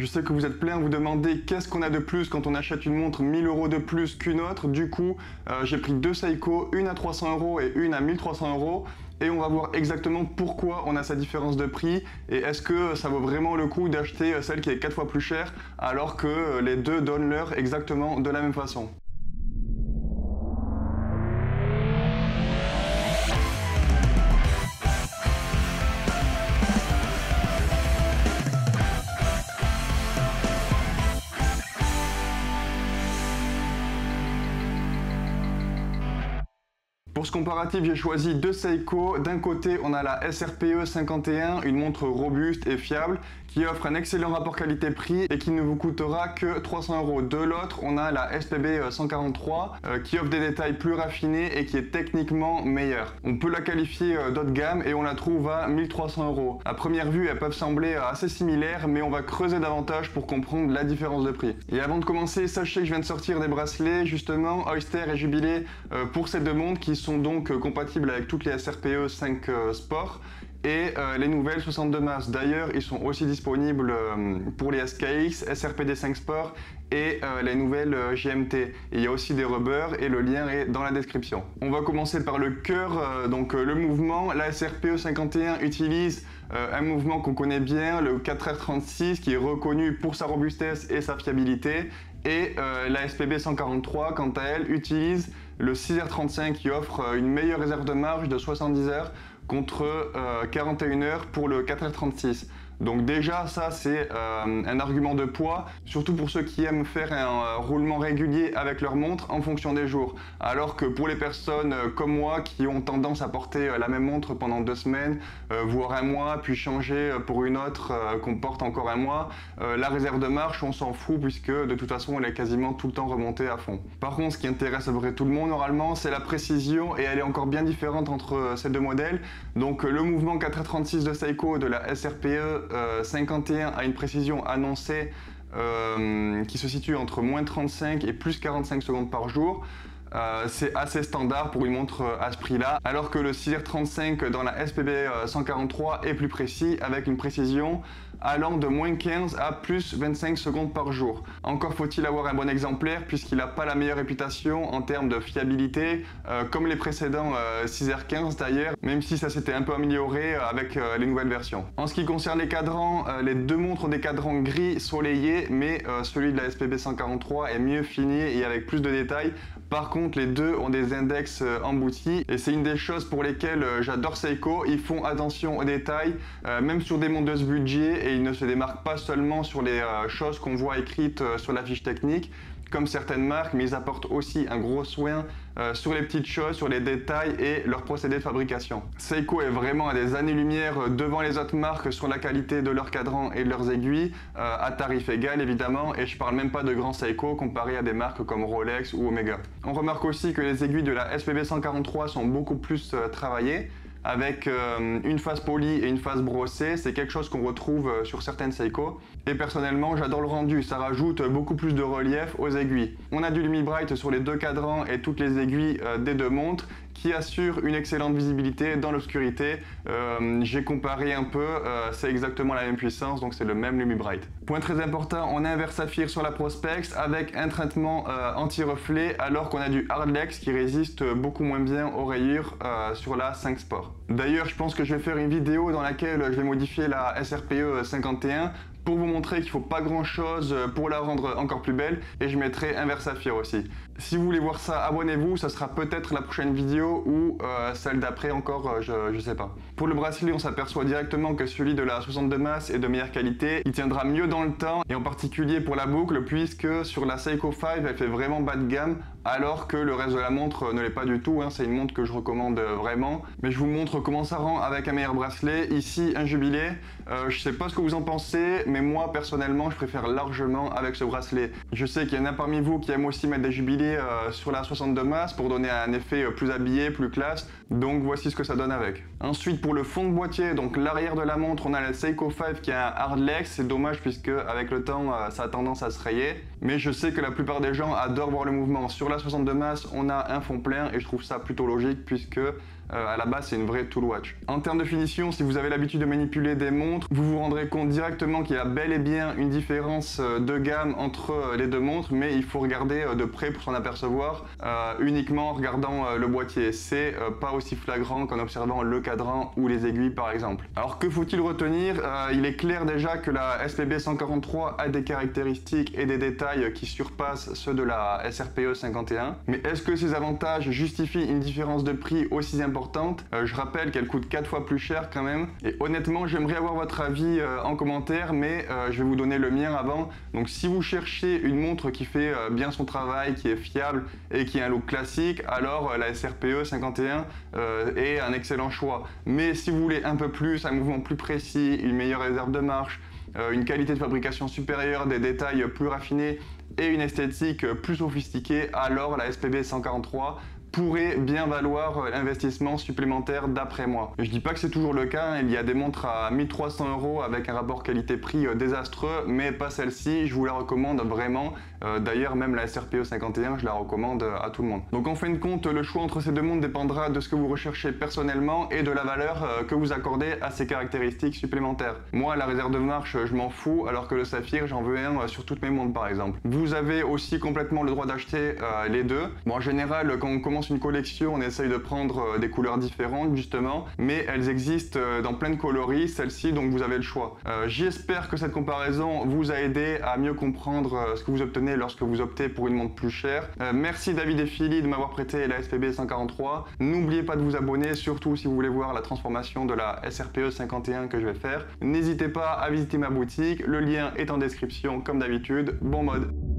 Je sais que vous êtes plein à vous demander qu'est-ce qu'on a de plus quand on achète une montre 1000 € de plus qu'une autre. Du coup, j'ai pris deux Seiko, une à 300 € et une à 1300 €. Et on va voir exactement pourquoi on a cette différence de prix et est-ce que ça vaut vraiment le coup d'acheter celle qui est 4 fois plus chère alors que les deux donnent l'heure exactement de la même façon. Pour ce comparatif, j'ai choisi deux Seiko. D'un côté, on a la SRPE 51, une montre robuste et fiable qui offre un excellent rapport qualité-prix et qui ne vous coûtera que 300 €. De l'autre, on a la SPB 143 qui offre des détails plus raffinés et qui est techniquement meilleure. On peut la qualifier d'haut de gamme et on la trouve à 1300 €. À première vue, elles peuvent sembler assez similaires, mais on va creuser davantage pour comprendre la différence de prix. Et avant de commencer, sachez que je viens de sortir des bracelets, justement, Oyster et Jubilé pour ces deux montres qui sont donc compatibles avec toutes les SRPE 5 Sport et les nouvelles 62 Mass. D'ailleurs, ils sont aussi disponibles pour les SKX, SRPD 5 Sport et les nouvelles GMT. Et il y a aussi des rubbers et le lien est dans la description. On va commencer par le cœur, donc le mouvement. La SRPE 51 utilise un mouvement qu'on connaît bien, le 4R36 qui est reconnu pour sa robustesse et sa fiabilité. Et la SPB 143, quant à elle, utilise le 6R35 qui offre une meilleure réserve de marge de 70 heures contre 41 heures pour le 4R36. Donc déjà ça c'est un argument de poids, surtout pour ceux qui aiment faire un roulement régulier avec leur montre en fonction des jours. Alors que pour les personnes comme moi qui ont tendance à porter la même montre pendant 2 semaines, voire un mois, puis changer pour une autre qu'on porte encore un mois, la réserve de marche on s'en fout puisque de toute façon elle est quasiment tout le temps remontée à fond. Par contre ce qui intéresse à peu près tout le monde normalement c'est la précision et elle est encore bien différente entre ces deux modèles. Donc le mouvement 4R36 de Seiko de la SRPE 51 a une précision annoncée qui se situe entre -35 et +45 secondes par jour. C'est assez standard pour une montre à ce prix-là, alors que le 6R35 dans la SPB 143 est plus précis avec une précision allant de -15 à +25 secondes par jour. Encore faut-il avoir un bon exemplaire puisqu'il n'a pas la meilleure réputation en termes de fiabilité, comme les précédents 6R15 d'ailleurs, même si ça s'était un peu amélioré avec les nouvelles versions. En ce qui concerne les cadrans, les deux montres ont des cadrans gris soleillés, mais celui de la SPB 143 est mieux fini et avec plus de détails. Par contre, les deux ont des index emboutis et c'est une des choses pour lesquelles j'adore Seiko. Ils font attention aux détails, même sur des montres de ce budget, et ils ne se démarquent pas seulement sur les choses qu'on voit écrites sur la fiche technique, comme certaines marques, mais ils apportent aussi un gros soin sur les petites choses, sur les détails et leur procédé de fabrication. Seiko est vraiment à des années-lumière devant les autres marques sur la qualité de leurs cadrans et de leurs aiguilles, à tarif égal évidemment, et je parle même pas de grands Seiko comparé à des marques comme Rolex ou Omega. On remarque aussi que les aiguilles de la SPB 143 sont beaucoup plus travaillées, avec une face polie et une face brossée. C'est quelque chose qu'on retrouve sur certaines Seiko. Et personnellement, j'adore le rendu, ça rajoute beaucoup plus de relief aux aiguilles. On a du Lumi-Bright sur les deux cadrans et toutes les aiguilles des deux montres, qui assure une excellente visibilité dans l'obscurité. J'ai comparé un peu, c'est exactement la même puissance, donc c'est le même Lumi-Bright. Point très important, on a un verre saphir sur la Prospex avec un traitement anti-reflet, alors qu'on a du Hardlex qui résiste beaucoup moins bien aux rayures sur la 5 Sport. D'ailleurs, je pense que je vais faire une vidéo dans laquelle je vais modifier la SRPE 51 pour vous montrer qu'il ne faut pas grand chose pour la rendre encore plus belle, et je mettrai un verre saphir aussi. Si vous voulez voir ça, abonnez-vous, ça sera peut-être la prochaine vidéo ou celle d'après encore, je sais pas. Pour le bracelet, on s'aperçoit directement que celui de la 62 Mass est de meilleure qualité, il tiendra mieux dans le temps, et en particulier pour la boucle, puisque sur la Seiko 5 elle fait vraiment bas de gamme, alors que le reste de la montre ne l'est pas du tout, hein. C'est une montre que je recommande vraiment. Mais je vous montre comment ça rend avec un meilleur bracelet. Ici un Jubilé, je sais pas ce que vous en pensez, mais moi personnellement je préfère largement avec ce bracelet. Je sais qu'il y en a parmi vous qui aiment aussi mettre des Jubilés sur la 62 Mass pour donner un effet plus habillé, plus classe, donc voici ce que ça donne avec. Ensuite pour le fond de boîtier, donc l'arrière de la montre, on a la Seiko 5 qui a un Hardlex. C'est dommage puisque avec le temps ça a tendance à se rayer, mais je sais que la plupart des gens adorent voir le mouvement. Sur la 62 Mass on a un fond plein et je trouve ça plutôt logique puisque À la base, c'est une vraie tool watch. En termes de finition, si vous avez l'habitude de manipuler des montres, vous vous rendrez compte directement qu'il y a bel et bien une différence de gamme entre les deux montres, mais il faut regarder de près pour s'en apercevoir uniquement en regardant le boîtier. C'est pas aussi flagrant qu'en observant le cadran ou les aiguilles par exemple. Alors que faut-il retenir? Il est clair déjà que la SPB 143 a des caractéristiques et des détails qui surpassent ceux de la SRPE 51. Mais est-ce que ces avantages justifient une différence de prix aussi importante? Je rappelle qu'elle coûte 4 fois plus cher quand même. Et honnêtement, j'aimerais avoir votre avis en commentaire, mais je vais vous donner le mien avant. Donc si vous cherchez une montre qui fait bien son travail, qui est fiable et qui a un look classique, alors la SRPE 51 est un excellent choix. Mais si vous voulez un peu plus, un mouvement plus précis, une meilleure réserve de marche, une qualité de fabrication supérieure, des détails plus raffinés et une esthétique plus sophistiquée, alors la SPB 143 pourrait bien valoir l'investissement supplémentaire d'après moi. Je dis pas que c'est toujours le cas, il y a des montres à 1300 € avec un rapport qualité-prix désastreux, mais pas celle-ci, je vous la recommande vraiment. D'ailleurs, même la SRPE 51, je la recommande à tout le monde. Donc en fin de compte, le choix entre ces deux montres dépendra de ce que vous recherchez personnellement et de la valeur que vous accordez à ces caractéristiques supplémentaires. Moi, la réserve de marche, je m'en fous, alors que le saphir, j'en veux un sur toutes mes montres par exemple. Vous avez aussi complètement le droit d'acheter les deux. Bon, en général, quand on commence une collection, on essaye de prendre des couleurs différentes justement, mais elles existent dans plein de coloris, celle-ci, donc vous avez le choix. J'espère que cette comparaison vous a aidé à mieux comprendre ce que vous obtenez lorsque vous optez pour une montre plus chère. Merci David et Philly de m'avoir prêté la SPB 143. N'oubliez pas de vous abonner, surtout si vous voulez voir la transformation de la SRPE 51 que je vais faire. N'hésitez pas à visiter ma boutique, le lien est en description comme d'habitude. Bon mode!